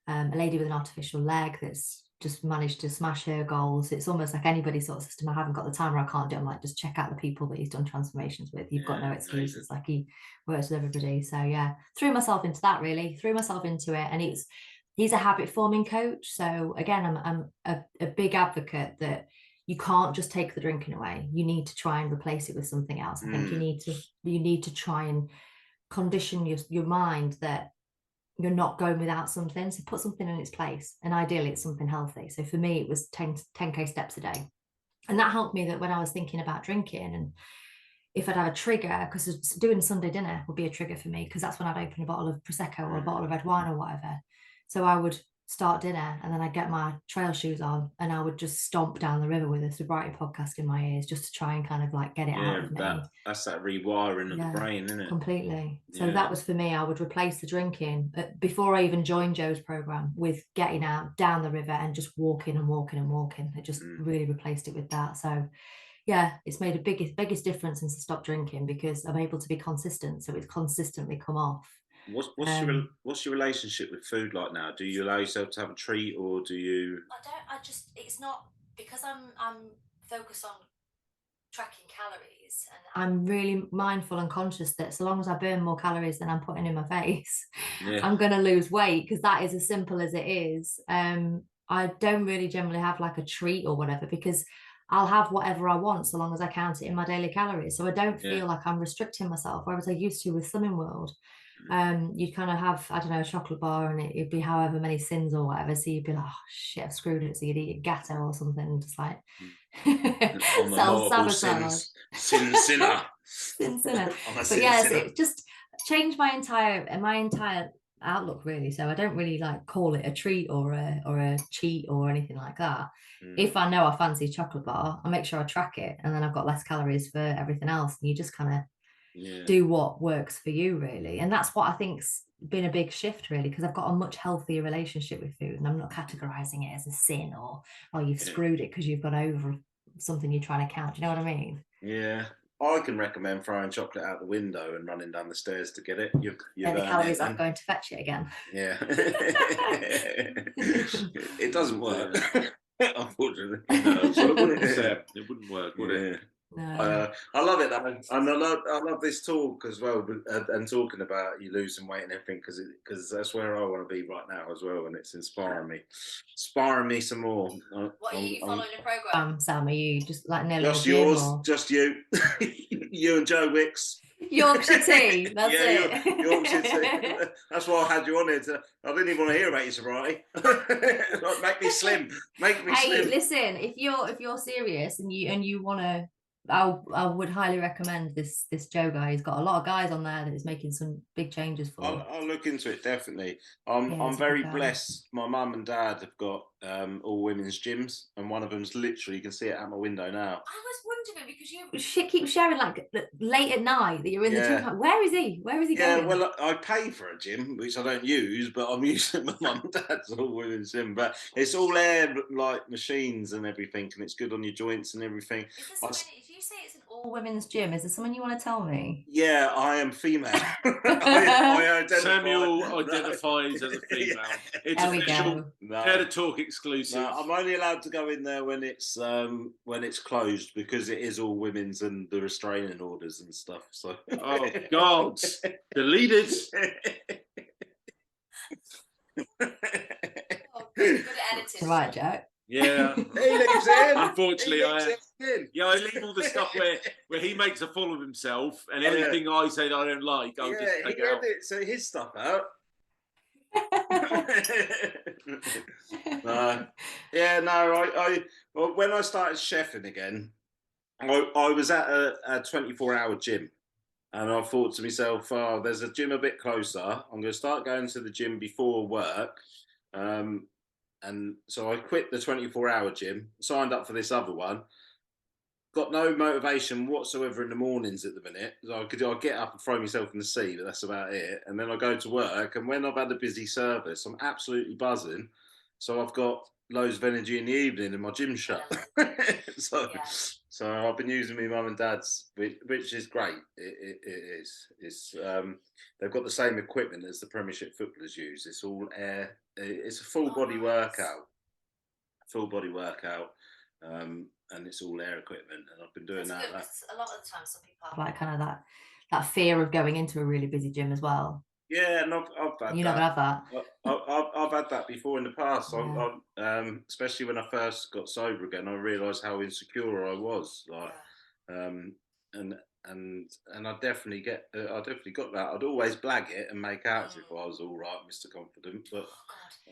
a lady with an artificial leg that's just managed to smash her goals. It's almost like anybody sort of system. I haven't got the time or I can't do it. I'm like, just check out the people that he's done transformations with. You've got no excuses. Like, he works with everybody. So yeah, threw myself into that really, and he's a habit forming coach. So again, I'm a big advocate that you can't just take the drinking away. You need to try and replace it with something else. I think you need to try and condition your mind that you're not going without something. So put something in its place, and ideally it's something healthy. So for me, it was 10k steps a day, and that helped me that when I was thinking about drinking, and if I'd have a trigger, because doing Sunday dinner would be a trigger for me, because that's when I'd open a bottle of Prosecco or a bottle of red wine or whatever. So I would start dinner and then I'd get my trail shoes on and I would just stomp down the river with a sobriety podcast in my ears, just to try and kind of like get it out of me. That's that rewiring of the brain, isn't it? Completely. So that was for me. I would replace the drinking before I even joined Joe's program with getting out down the river and just walking and walking and walking. I just really replaced it with that. So yeah, it's made a biggest difference since I stopped drinking, because I'm able to be consistent. So it's consistently come off. What's your relationship with food like now? Do you allow yourself to have a treat, or do you? It's not, because I'm focused on tracking calories, and I'm really mindful and conscious that so long as I burn more calories than I'm putting in my face, I'm going to lose weight, because that is as simple as it is. I don't really generally have like a treat or whatever, because I'll have whatever I want so long as I count it in my daily calories. So I don't feel like I'm restricting myself, whereas I used to with Slimming World. You'd kind of have, I don't know, a chocolate bar, and it'd be however many sins or whatever. So you'd be like, oh shit, I've screwed it. So you'd eat a gatto or something, just like self-sabotage. Sinner. But yes, it just changed my entire outlook really. So I don't really like call it a treat or a cheat or anything like that. If I know I fancy a chocolate bar, I make sure I track it, and then I've got less calories for everything else. And you just kind of do what works for you really. And that's what I think's been a big shift really, because I've got a much healthier relationship with food, and I'm not categorizing it as a sin or you've screwed it because you've gone over something you're trying to count. Do you know what I mean? Yeah, I can recommend throwing chocolate out the window and running down the stairs to get it. And the calories aren't going to fetch it again. Yeah. It doesn't work. Unfortunately. No, so it wouldn't work, would it? No. I love it though, and I love this talk as well, and talking about you losing weight and everything, because that's where I want to be right now as well, and it's inspiring me some more. What are you following a program? Sam, are you just like Nelly? Just yours, just you, you and Joe Wicks. Yorkshire tea, that's it. Yorkshire tea. That's why I had you on here. I didn't even want to hear about your sobriety. Make me slim. Hey, listen, if you're serious and you want to, I would highly recommend this Joe guy. He's got a lot of guys on there that is making some big changes for. I'll look into it, definitely. I'm very blessed. My mum and dad have got all women's gyms, and one of them's literally, you can see it out my window now. I was wondering, because you keep sharing like late at night that you're in the gym. Like, where is he going? Yeah, well, I pay for a gym which I don't use, but I'm using my mum and dad's all women's gym. But it's all air like machines and everything, and it's good on your joints and everything. If you say it's an all-women's gym, is there something you want to tell me? Yeah, I am female. I Samuel identifies as a female. It's there official. Care to Talk exclusive. No, I'm only allowed to go in there when it's closed, because it is all women's and the restraining orders and stuff. So. Oh God, deleted. Good at editing. Right, Jack. Yeah. He leaves it in. Unfortunately, I leave all the stuff where he makes a fool of himself, and anything I say that I don't like, I'll just take it out. So his stuff out. When I started chefing again, I was at a 24-hour gym, and I thought to myself, oh, there's a gym a bit closer. I'm going to start going to the gym before work. And so I quit the 24-hour gym, signed up for this other one. got no motivation whatsoever in the mornings at the minute. I'll get up and throw myself in the sea, but that's about it. And then I go to work, and when I've had a busy service, I'm absolutely buzzing. So I've got loads of energy in the evening, and my gym's shut. So I've been using my mum and dad's, which is great. It is. They've got the same equipment as the Premiership footballers use. It's all air. It's a full body workout. And it's all air equipment, and I've been doing that. A lot of the time, some people have like kind of that fear of going into a really busy gym as well. Yeah, and I've had you never have that. I've had that before in the past. Yeah. Especially when I first got sober again, I realised how insecure I was. And I definitely got that. I'd always blag it and make out as if I was all right, Mr. Confident, but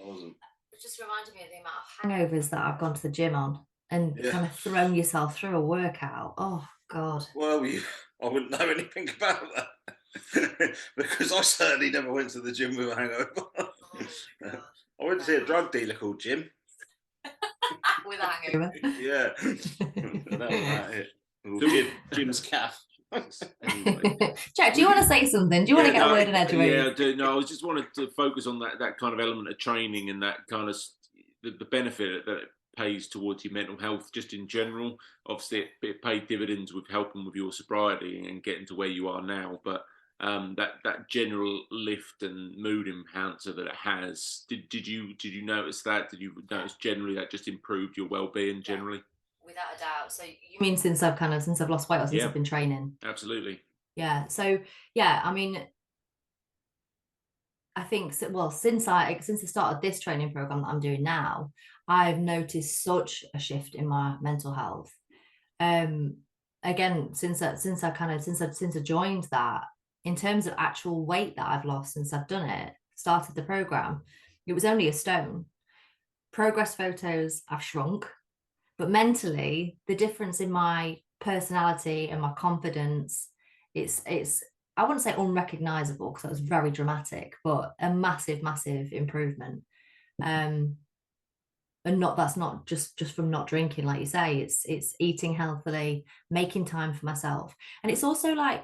I wasn't. It just reminded me of the amount of hangovers that I've gone to the gym on, and kind of thrown yourself through a workout. Oh God. Well, I wouldn't know anything about that because I certainly never went to the gym with a hangover. I went to see a drug dealer called Jim. With a hangover. Yeah. That was about it. Jim's calf. Anyway. Jack, do you want to say something? Do you want to get a word in edgeways? Yeah, I do. No, I just wanted to focus on that kind of element of training and that kind of the benefit that it pays towards your mental health just in general. Obviously, it paid dividends with helping with your sobriety and getting to where you are now. But that general lift and mood enhancer that it has, did you notice that? Did you notice generally that just improved your well-being generally? Without a doubt. So you mean since I've lost weight, or since I've been training? Absolutely. Yeah. So yeah, I mean, I think since I started this training program that I'm doing now, I've noticed such a shift in my mental health. Again, since I joined that, in terms of actual weight that I've lost since I've started the program, it was only a stone. Progress photos, I've shrunk. But mentally, the difference in my personality and my confidence, it's I wouldn't say unrecognizable because that was very dramatic, but a massive, massive improvement. And that's not just from not drinking, like you say, it's eating healthily, making time for myself. And it's also like,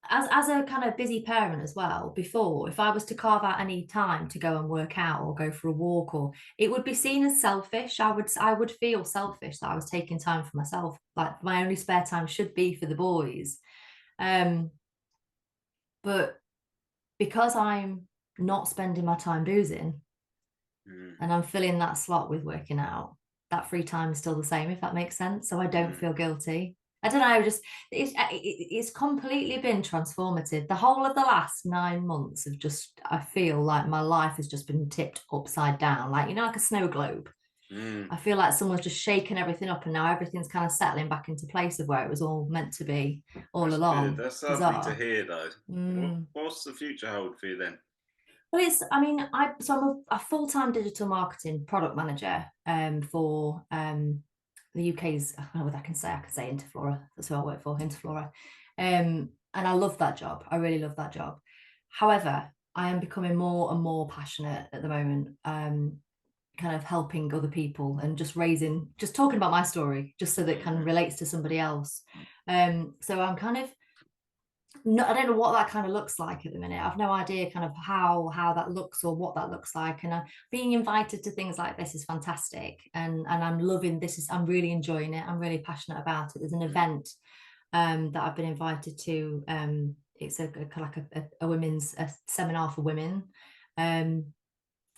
as a kind of busy parent as well, before, if I was to carve out any time to go and work out or go for a walk, or it would be seen as selfish. I would feel selfish that I was taking time for myself. Like my only spare time should be for the boys. But because I'm not spending my time boozing and I'm filling that slot with working out, that free time is still the same, if that makes sense. So I don't feel guilty. I don't know, just it's completely been transformative. The whole of the last 9 months of I feel like my life has just been tipped upside down, like, like a snow globe. I feel like someone's just shaken everything up, and now everything's kind of settling back into place of where it was all meant to be all along. Good. That's something to hear, though. What's the future hold for you then? Well, I'm a full-time digital marketing product manager for the UK's, I don't know what I can say Interflora. That's who I work for, Interflora. And I love that job. I really love that job. However, I am becoming more and more passionate at the moment, kind of helping other people and just talking about my story, just so that it kind of relates to somebody else. So I'm kind of, I don't know what that kind of looks like at the minute. I've no idea kind of how that looks or what that looks like. And being invited to things like this is fantastic. And I'm loving this. I'm really enjoying it. I'm really passionate about it. There's an event that I've been invited to. It's a women's seminar for women.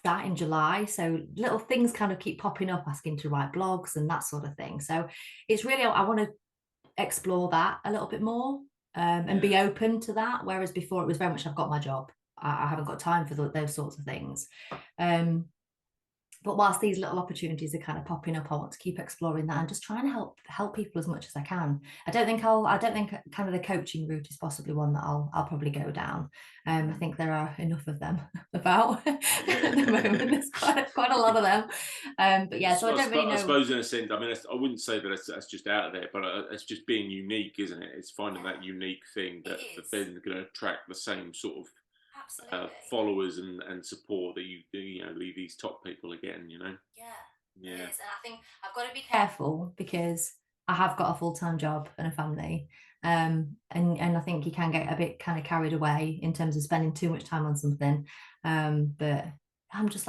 That in July. So little things kind of keep popping up, asking to write blogs and that sort of thing. So it's really, I want to explore that a little bit more. And be open to that, whereas before it was very much, I've got my job, I haven't got time for those sorts of things. But whilst these little opportunities are kind of popping up, I want to keep exploring that and just trying to help people as much as I can. I don't think kind of the coaching route is possibly one that I'll probably go down. I think there are enough of them about at the moment. There's quite a lot of them. But yeah, so I don't really know. I suppose in a sense, I mean, I wouldn't say that that's just out there, but it's just being unique, isn't it? It's finding that unique thing that then going to attract the same sort of followers and support that you these top people again, Yeah. It is. And I think I've got to be careful because I have got a full-time job and a family. And I think you can get a bit kind of carried away in terms of spending too much time on something. But I'm just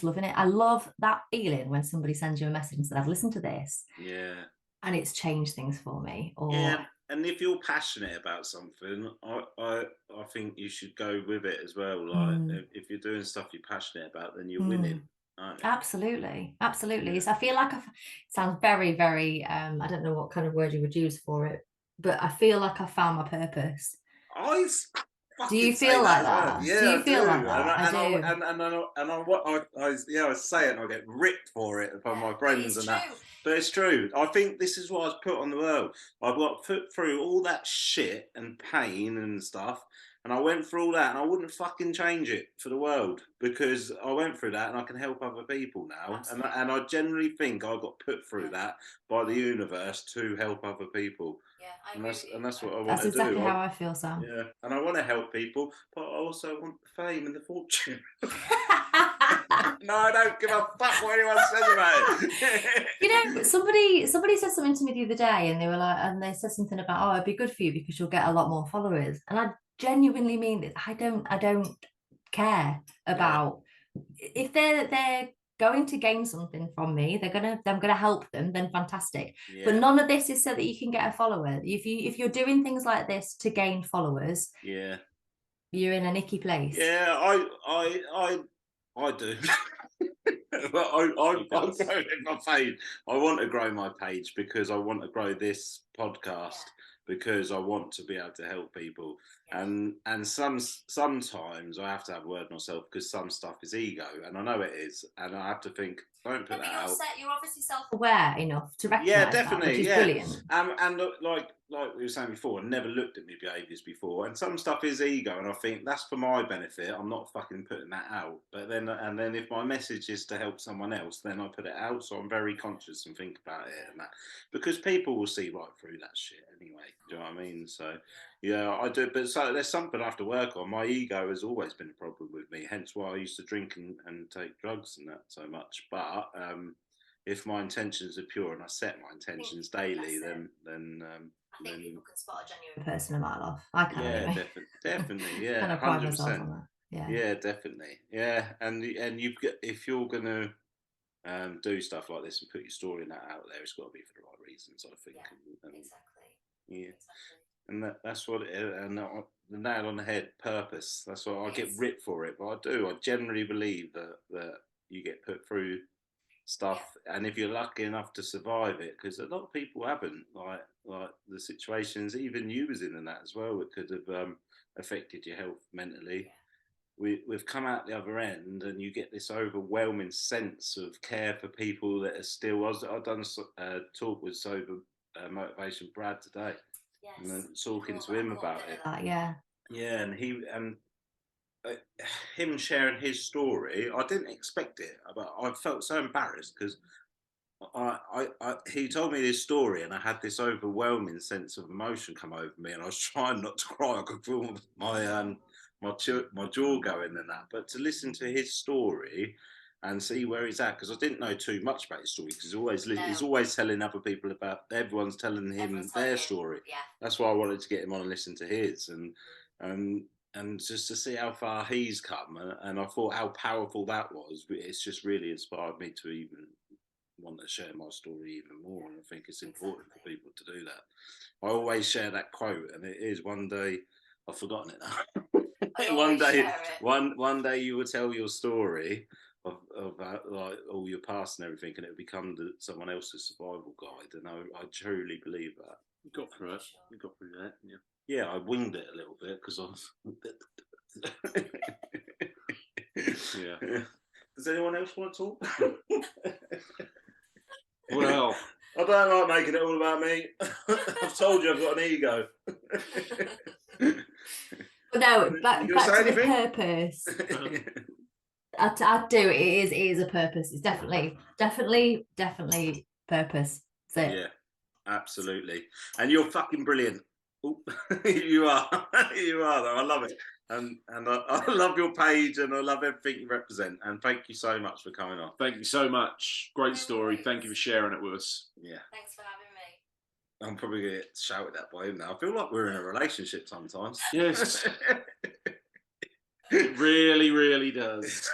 loving it. I love that feeling when somebody sends you a message and says, I've listened to this. Yeah. And it's changed things for me. Or yeah, and if you're passionate about something, I think you should go with it as well. Like if you're doing stuff you're passionate about, then you're winning. Absolutely. So I feel like it sounds very, very I don't know what kind of word you would use for it, but I feel like I found my purpose. Do you feel like that? Well. Yeah, do you I feel do. like that? I say it and I get ripped for it from my friends and that. But it's true. I think this is what I was put on the world. I've got put through all that shit and pain and stuff. And I went through all that and I wouldn't fucking change it for the world, because I went through that and I can help other people now. And I generally think I got put through that by the universe to help other people. Yeah, and that's what I want to do. That's exactly how I feel, Sam. Yeah, and I want to help people, but I also want the fame and the fortune. No, I don't give a fuck what anyone says about it. You know, somebody said something to me the other day, and they were like, and they said something about, oh, it'd be good for you because you'll get a lot more followers. And I genuinely mean this. I don't care about if they're going to gain something from me. I'm gonna help them. Then fantastic. Yeah. But none of this is so that you can get a follower. If you're doing things like this to gain followers, yeah, you're in an icky place. Yeah, I do. But I'm growing my page. I want to grow my page because I want to grow this podcast because I want to be able to help people. And sometimes I have to have a word myself because some stuff is ego, and I know it is, and I have to think, don't put that out. You're obviously self-aware enough to recognise definitely, that, which is brilliant. And like we were saying before, I never looked at my behaviours before, and some stuff is ego, and I think that's for my benefit. I'm not fucking putting that out. But then if my message is to help someone else, then I put it out. So I'm very conscious and think about it and that, because people will see right through that shit anyway. Do you know what I mean? So yeah, I do. But so there's something I have to work on. My ego has always been a problem with me. Hence why I used to drink and take drugs and that so much. But if my intentions are pure and I set my intentions daily, then I think people can spot a genuine person a mile off. I can. Yeah, definitely. Yeah, 100%. Yeah, definitely. Yeah, and if you're gonna do stuff like this and put your story in that out there, it's got to be for the right reasons, I think. Exactly. Yeah. And that's what and the nail on the head, purpose. That's what I get ripped for it, but I do. I generally believe that you get put through stuff, and if you're lucky enough to survive it, because a lot of people haven't, like the situations even you was in and that as well, it could have affected your health mentally. We've come out the other end, and you get this overwhelming sense of care for people that are still. I've done a talk with Sober Motivation Brad today, and then talking to him about it. And him sharing his story, I didn't expect it, but I felt so embarrassed because he told me this story, and I had this overwhelming sense of emotion come over me, and I was trying not to cry. I could feel my jaw going and that. But to listen to his story and see where he's at, because I didn't know too much about his story, because he's always telling other people about. Everyone's telling him their story. Yeah. That's why I wanted to get him on and listen to his, and just to see how far he's come, and I thought how powerful that was. It's just really inspired me to even want to share my story even more, and I think it's important for people to do that. I always share that quote, and it is, one day, I've forgotten it now. One day you will tell your story of like all your past and everything, and it'll become someone else's survival guide, and I truly believe that. You got through it. You got through that, yeah. Yeah, I winged it a little bit because I was. Yeah. Does anyone else want to talk? Well, I don't like making it all about me. I've told you I've got an ego. But no, back to the purpose. I do. It is a purpose. It's definitely purpose. So yeah, absolutely. And you're fucking brilliant. You are though. I love it, and I love your page, and I love everything you represent. And thank you so much for coming on. Thank you so much. Great story. Thank you for sharing it with us. Yeah. Thanks for having me. I'm probably going to get shouted at by him now. I feel like we're in a relationship sometimes. Yes. It really, really does.